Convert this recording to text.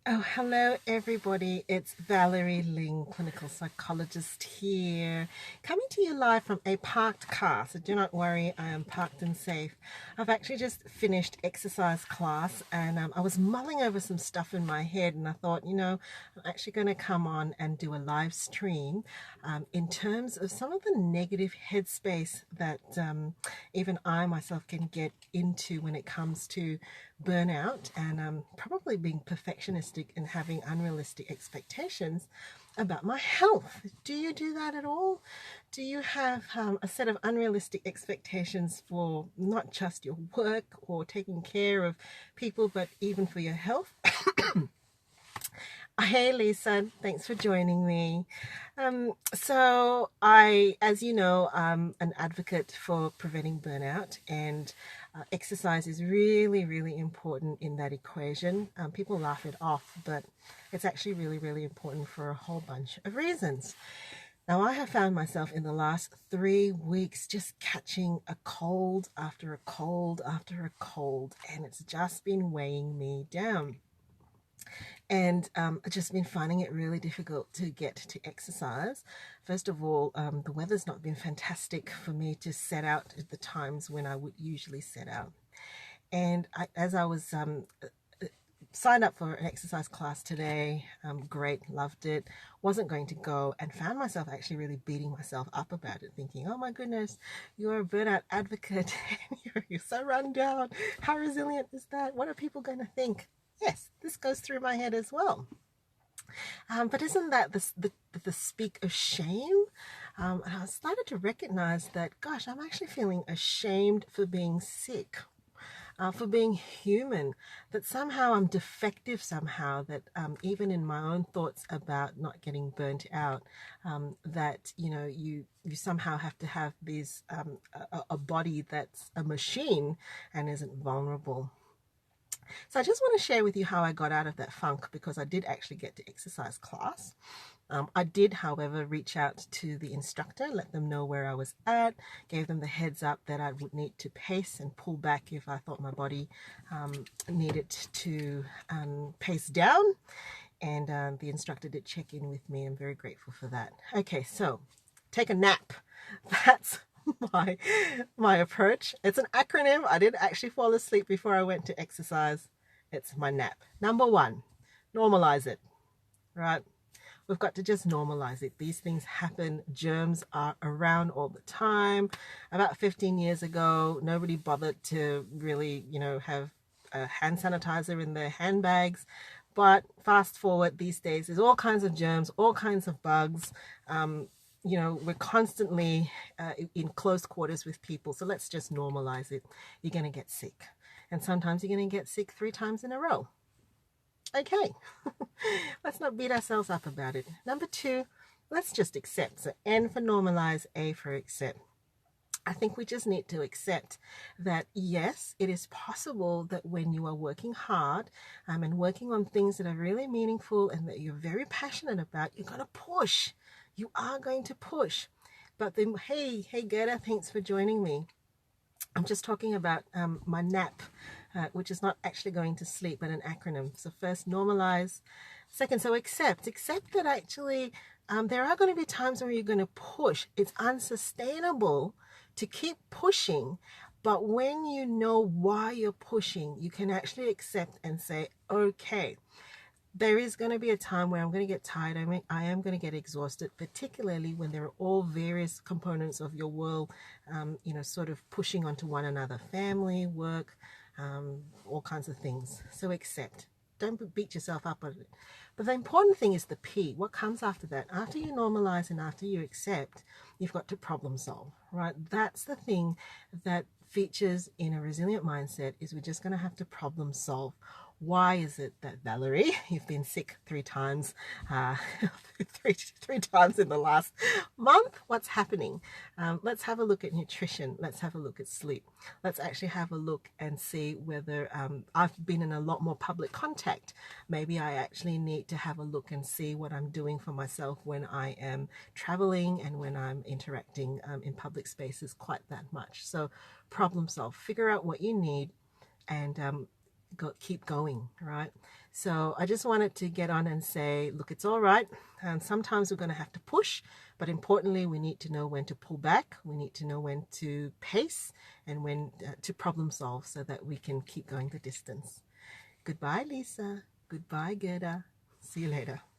Oh, hello everybody. It's Valerie Ling, clinical psychologist here, coming to you live from a parked car. So do not worry, I am parked and safe. I've actually just finished exercise class and I was mulling over some stuff in my head and I thought, I'm actually going to come on and do a live stream in terms of some of the negative headspace that even I myself can get into when it comes to burnout and probably being perfectionistic and having unrealistic expectations about my health. Do you do that at all? Do you have a set of unrealistic expectations for not just your work or taking care of people, but even for your health? Hey Lisa, thanks for joining me. As you know, I'm an advocate for preventing burnout, and exercise is really, really important in that equation. People laugh it off, but it's actually really, really important for a whole bunch of reasons. Now, I have found myself in the last 3 weeks just catching a cold after a cold after a cold, and it's just been weighing me down. And I've just been finding it really difficult to get to exercise. First of all, the weather's not been fantastic for me to set out at the times when I would usually set out. And as I was signed up for an exercise class today, great, loved it, wasn't going to go, and found myself actually really beating myself up about it, thinking, oh my goodness, you're a burnout advocate, you're so run down, how resilient is that, what are people going to think? Yes, this goes through my head as well. But isn't that the speak of shame? And I started to recognize that, gosh, I'm actually feeling ashamed for being sick, for being human, that somehow I'm defective somehow, that even in my own thoughts about not getting burnt out, that, you somehow have to have a body that's a machine and isn't vulnerable. So I just want to share with you how I got out of that funk, because I did actually get to exercise class. I did, however, reach out to the instructor, let them know where I was at, gave them the heads up that I would need to pace and pull back if I thought my body needed to pace down. And the instructor did check in with me. I'm very grateful for that. Okay, so take a nap. That's my approach. It's an acronym. I didn't actually fall asleep before I went to exercise. It's my nap. Number one, normalize it, right? We've got to just normalize it. These things happen. Germs are around all the time. About 15 years ago, nobody bothered to really, have a hand sanitizer in their handbags. But fast forward these days, there's all kinds of germs, all kinds of bugs. We're constantly in close quarters with people. So let's just normalize it. You're going to get sick. And sometimes you're going to get sick 3 times in a row. Okay, let's not beat ourselves up about it. Number 2, let's just accept. So N for normalize, A for accept. I think we just need to accept that, yes, it is possible that when you are working hard and working on things that are really meaningful and that you're very passionate about, you're going to push. You are going to push. But then, hey, Gerda, thanks for joining me. I'm just talking about my nap, which is not actually going to sleep, but an acronym. So first, normalize. Second, so accept that actually there are going to be times where you're going to push. It's unsustainable to keep pushing, but when you know why you're pushing, you can actually accept and say, okay, there is going to be a time where I'm going to get tired. I am going to get exhausted, particularly when there are all various components of your world, sort of pushing onto one another, family, work, all kinds of things. So accept. Don't beat yourself up on it. But the important thing is the P. What comes after that? After you normalize and after you accept, you've got to problem solve, right? That's the thing that features in a resilient mindset, is we're just going to have to problem solve. Why is it that, Valerie, you've been sick 3 times, three times in the last month? What's happening? Let's have a look at nutrition. Let's have a look at sleep. Let's actually have a look and see whether I've been in a lot more public contact. Maybe I actually need to have a look and see what I'm doing for myself when I am traveling and when I'm interacting in public spaces quite that much. So problem solve, figure out what you need and keep going, right? So I just wanted to get on and say, look, it's all right. And sometimes we're going to have to push, but importantly, we need to know when to pull back. We need to know when to pace and when to problem solve so that we can keep going the distance. Goodbye, Lisa. Goodbye, Gerda. See you later.